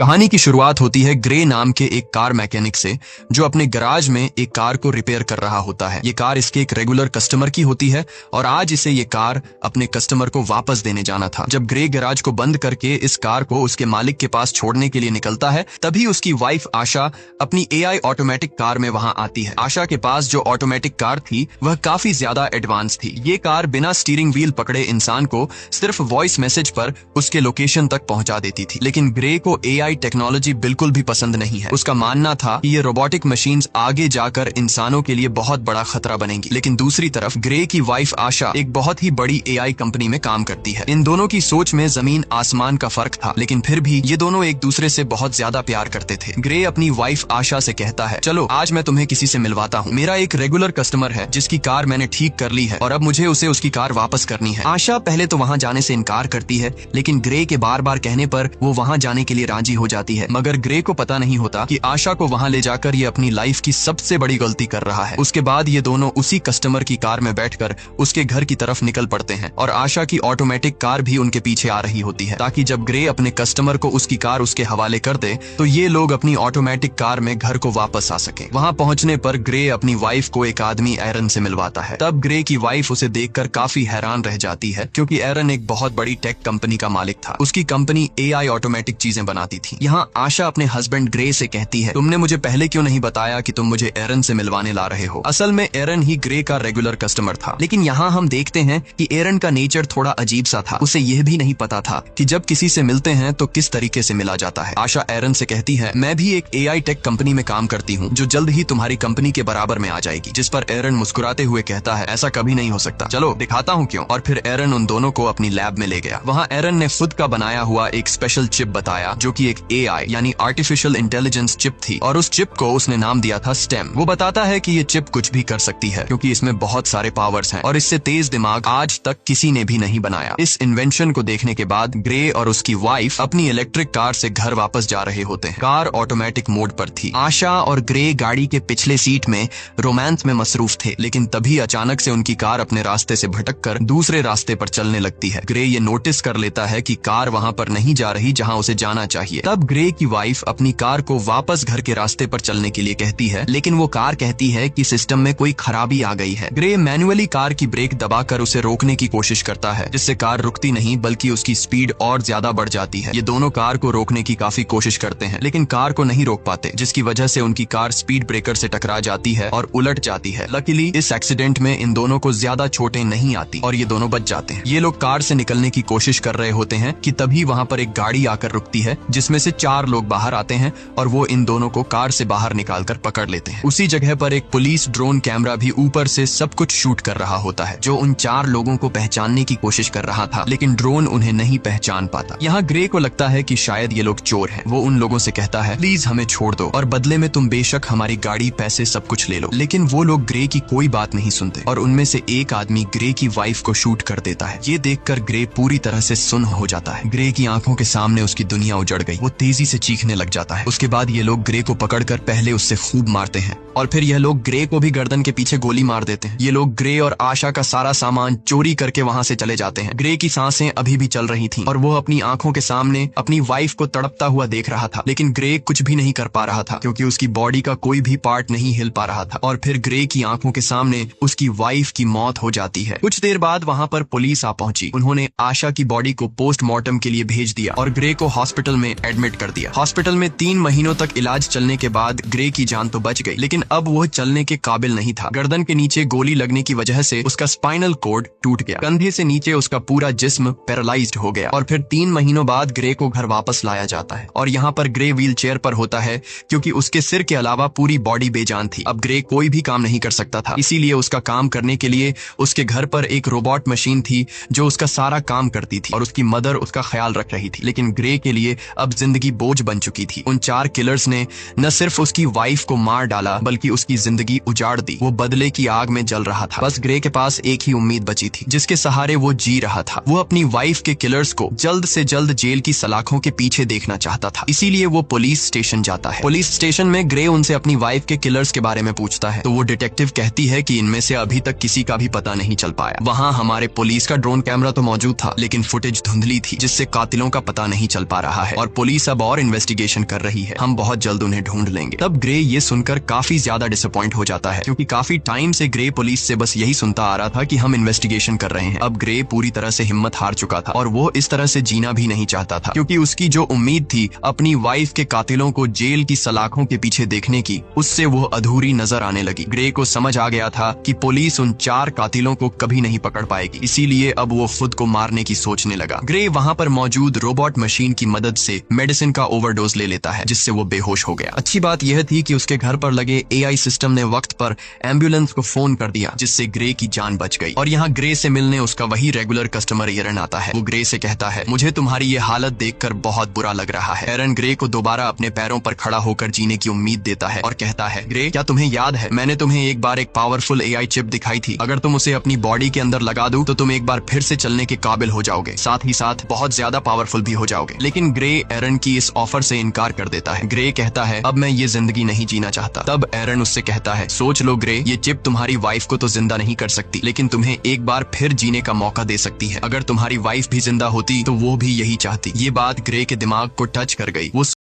कहानी की शुरुआत होती है ग्रे नाम के एक कार मैकेनिक से, जो अपने गराज में एक कार को रिपेयर कर रहा होता है। ये कार इसके एक रेगुलर कस्टमर की होती है और आज इसे ये कार अपने कस्टमर को वापस देने जाना था। जब ग्रे गराज को बंद करके इस कार को उसके मालिक के पास छोड़ने के लिए निकलता है, तभी उसकी वाइफ आशा अपनी एआई ऑटोमेटिक कार में वहां आती है। आशा के पास जो ऑटोमेटिक कार थी वह काफी ज्यादा एडवांस थी। ये कार बिना स्टीयरिंग व्हील पकड़े इंसान को सिर्फ वॉइस मैसेज पर उसके लोकेशन तक पहुंचा देती थी। लेकिन ग्रे को एआई टेक्नोलॉजी बिल्कुल भी पसंद नहीं है। उसका मानना था कि ये रोबोटिक मशीन्स आगे जाकर इंसानों के लिए बहुत बड़ा खतरा बनेंगी। लेकिन दूसरी तरफ ग्रे की वाइफ आशा एक बहुत ही बड़ी एआई कंपनी में काम करती है। इन दोनों की सोच में जमीन आसमान का फर्क था, लेकिन फिर भी ये दोनों एक दूसरे से बहुत ज्यादा प्यार करते थे। ग्रे अपनी वाइफ आशा से कहता है, चलो आज मैं तुम्हें किसी से मिलवाता हूँ। मेरा एक रेगुलर कस्टमर है जिसकी कार मैंने ठीक कर ली है और अब मुझे उसे उसकी कार वापस करनी है। आशा पहले तो वहाँ जाने से इनकार करती है, लेकिन ग्रे के बार बार कहने पर वो वहाँ जाने के लिए राजी हो जाती है। मगर ग्रे को पता नहीं होता कि आशा को वहां ले जाकर ये अपनी लाइफ की सबसे बड़ी गलती कर रहा है। उसके बाद ये दोनों उसी कस्टमर की कार में बैठकर उसके घर की तरफ निकल पड़ते हैं और आशा की ऑटोमेटिक कार भी उनके पीछे आ रही होती है, ताकि जब ग्रे अपने कस्टमर को उसकी कार उसके हवाले कर दे तो ये लोग अपनी ऑटोमेटिक कार में घर को वापस आ सके। वहां पहुंचने पर ग्रे अपनी वाइफ को एक आदमी एरन से मिलवाता है। तब ग्रे की वाइफ उसे देखकर काफी हैरान रह जाती है, क्योंकि एरन एक बहुत बड़ी टेक कंपनी का मालिक था। उसकी कंपनी एआई ऑटोमेटिक चीजें बनाती थी। यहाँ आशा अपने हस्बैंड ग्रे से कहती है, तुमने मुझे पहले क्यों नहीं बताया कि तुम मुझे एरन से मिलवाने ला रहे हो। असल में एरन ही ग्रे का रेगुलर कस्टमर था, लेकिन यहाँ हम देखते हैं कि एरन का नेचर थोड़ा अजीब सा था। उसे यह भी नहीं पता था कि जब किसी से मिलते हैं तो किस तरीके से मिला जाता है। आशा एरन से कहती है, मैं भी एक एआई टेक कंपनी में काम करती हूँ जो जल्द ही तुम्हारी कंपनी के बराबर में आ जाएगी। जिस पर एरन मुस्कुराते हुए कहता है, ऐसा कभी नहीं हो सकता, चलो दिखाता हूँ क्यों। और फिर एरन उन दोनों को अपनी लैब में ले गया। वहाँ एरन ने खुद का बनाया हुआ एक स्पेशल चिप बताया, जो कि एक एआई यानी आर्टिफिशियल इंटेलिजेंस चिप थी, और उस चिप को उसने नाम दिया था स्टेम। वो बताता है कि ये चिप कुछ भी कर सकती है, क्योंकि इसमें बहुत सारे पावर्स हैं और इससे तेज दिमाग आज तक किसी ने भी नहीं बनाया। इस इन्वेंशन को देखने के बाद ग्रे और उसकी वाइफ अपनी इलेक्ट्रिक कार से घर वापस जा रहे होते हैं। कार ऑटोमेटिक मोड पर थी। आशा और ग्रे गाड़ी के पिछले सीट में रोमांस में मसरूफ थे, लेकिन तभी अचानक से उनकी कार अपने रास्ते से भटककर दूसरे रास्ते पर चलने लगती है। ग्रे ये नोटिस कर लेता है कि कार वहां पर नहीं जा रही जहां उसे जाना चाहिए। तब ग्रे की वाइफ अपनी कार को वापस घर के रास्ते पर चलने के लिए कहती है, लेकिन वो कार कहती है कि सिस्टम में कोई खराबी आ गई है। ग्रे मैन्युअली कार की ब्रेक दबाकर उसे रोकने की कोशिश करता है, जिससे कार रुकती नहीं बल्कि उसकी स्पीड और ज्यादा बढ़ जाती है। ये दोनों कार को रोकने की काफी कोशिश करते हैं, लेकिन कार को नहीं रोक पाते, जिसकी वजह से उनकी कार स्पीड ब्रेकर से टकरा जाती है और उलट जाती है। लकीली इस एक्सीडेंट में इन दोनों को ज्यादा चोटें नहीं आती और ये दोनों बच जाते हैं। ये लोग कार से निकलने की कोशिश कर रहे होते हैं कि तभी वहां पर एक गाड़ी आकर रुकती है, जिसमें से 4 लोग बाहर आते हैं और वो इन दोनों को कार से बाहर निकालकर पकड़ लेते हैं। उसी जगह पर एक पुलिस ड्रोन कैमरा भी ऊपर से सब कुछ शूट कर रहा होता है, जो उन 4 लोगों को पहचानने की कोशिश कर रहा था, लेकिन ड्रोन उन्हें नहीं पहचान पाता। यहाँ ग्रे को लगता है कि शायद ये लोग चोर हैं। वो उन लोगों से कहता है, प्लीज हमें छोड़ दो और बदले में तुम बेशक हमारी गाड़ी, पैसे सब कुछ ले लो। लेकिन वो लोग ग्रे की कोई बात नहीं सुनते और उनमें से एक आदमी ग्रे की वाइफ को शूट कर देता है। ये देखकर ग्रे पूरी तरह से सुन्न हो जाता है। ग्रे की आंखों के सामने उसकी दुनिया उजड़ गई। वो तेजी से चीखने लग जाता है। उसके बाद ये लोग ग्रे को पकड़कर पहले उससे खूब मारते हैं और फिर यह लोग ग्रे को भी गर्दन के पीछे गोली मार देते हैं। ये लोग ग्रे और आशा का सारा सामान चोरी करके वहां से चले जाते हैं। ग्रे की सांसें अभी भी चल रही थीं और वो अपनी आंखों के सामने अपनी वाइफ को तड़पता हुआ देख रहा था, लेकिन ग्रे कुछ भी नहीं कर पा रहा था, क्योंकि उसकी बॉडी का कोई भी पार्ट नहीं हिल पा रहा था। और फिर ग्रे की आंखों के सामने उसकी वाइफ की मौत हो जाती है। कुछ देर बाद वहां पर पुलिस आ पहुंची। उन्होंने आशा की बॉडी को पोस्टमार्टम के लिए भेज दिया और ग्रे को हॉस्पिटल में एडमिट कर दिया। हॉस्पिटल में 3 महीनों तक इलाज चलने के बाद ग्रे की जान तो बच गई, लेकिन अब वो चलने के काबिल नहीं था। गर्दन के नीचे गोली लगने की वजह से उसका स्पाइनल कॉर्ड टूट गया। कंधे से नीचे उसका पूरा जिस्म पैरालाइज्ड हो गया। और फिर 3 महीनों बाद ग्रे को घर वापस लाया जाता है और यहाँ पर ग्रे व्हील चेयर पर होता है, क्योंकि उसके सिर के अलावा पूरी बॉडी बेजान थी। अब ग्रे कोई भी काम नहीं कर सकता था, इसीलिए उसका काम करने के लिए उसके घर पर एक रोबोट मशीन थी जो उसका सारा काम करती थी और उसकी मदर उसका ख्याल रख रही थी। लेकिन ग्रे के लिए अब जिंदगी बोझ बन चुकी थी। उन 4 किलर्स ने न सिर्फ उसकी वाइफ को मार डाला, बल्कि उसकी जिंदगी उजाड़ दी। वो बदले की आग में जल रहा था। बस ग्रे के पास एक ही उम्मीद बची थी, जिसके सहारे वो जी रहा था। वो अपनी वाइफ के किलर्स को जल्द से जल्द जेल की सलाखों के पीछे देखना चाहता था। इसीलिए वो पुलिस स्टेशन जाता है। पुलिस स्टेशन में ग्रे उनसे अपनी वाइफ के किलर्स के बारे में पूछता है, तो वो डिटेक्टिव कहती है कि इनमें से अभी तक किसी का भी पता नहीं चल पाया। वहाँ हमारे पुलिस का ड्रोन कैमरा तो मौजूद था, लेकिन फुटेज धुंधली थी, जिससे कातिलों का पता नहीं चल पा रहा है और पुलिस अब और इन्वेस्टिगेशन कर रही है, हम बहुत जल्द उन्हें ढूंढ लेंगे। तब ग्रे ये सुनकर काफी ज्यादा डिसअपॉइंट हो जाता है, क्योंकि काफी टाइम से ग्रे पुलिस से बस यही सुनता आ रहा था कि हम इन्वेस्टिगेशन कर रहे हैं। अब ग्रे पूरी तरह से हिम्मत हार चुका था और वो इस तरह से जीना भी नहीं चाहता था, क्योंकि उसकी जो उम्मीद थी अपनी वाइफ के कातिलों को जेल की सलाखों के पीछे देखने की, उससे वो अधूरी नजर आने लगी। ग्रे को समझ आ गया था कि पुलिस उन 4 कातिलों को कभी नहीं पकड़ पाएगी, इसीलिए अब वो खुद को मारने की सोचने लगा। ग्रे वहां पर मौजूद रोबोट मशीन की मदद से मेडिसिन का ओवरडोज ले लेता है, जिससे वो बेहोश हो गया। अच्छी बात यह थी कि उसके घर पर लगे एआई सिस्टम ने वक्त पर एम्बुलेंस को फोन कर दिया, जिससे ग्रे की जान बच गई। और यहाँ ग्रे से मिलने उसका वही रेगुलर कस्टमर एरन आता है। वो ग्रे से कहता है, मुझे तुम्हारी ये हालत देखकर बहुत बुरा लग रहा है। एरन ग्रे को दोबारा अपने पैरों पर खड़ा होकर जीने की उम्मीद देता है और कहता है, ग्रे, क्या तुम्हें याद है मैंने तुम्हें एक बार एक पावरफुल एआई चिप दिखाई थी। अगर तुम उसे अपनी बॉडी के अंदर लगा दो तो तुम एक बार फिर से चलने के काबिल हो जाओगे, साथ ही साथ बहुत ज्यादा पावरफुल भी हो जाओगे। लेकिन ग्रे एरन की इस ऑफर से इनकार कर देता है। ग्रे कहता है, अब मैं ये जिंदगी नहीं जीना चाहता। तब एरन उससे कहता है, सोच लो ग्रे, ये चिप तुम्हारी वाइफ को तो जिंदा नहीं कर सकती, लेकिन तुम्हें एक बार फिर जीने का मौका दे सकती है। अगर तुम्हारी वाइफ भी जिंदा होती तो वो भी यही चाहती। ये बात ग्रे के दिमाग को टच कर गई। वो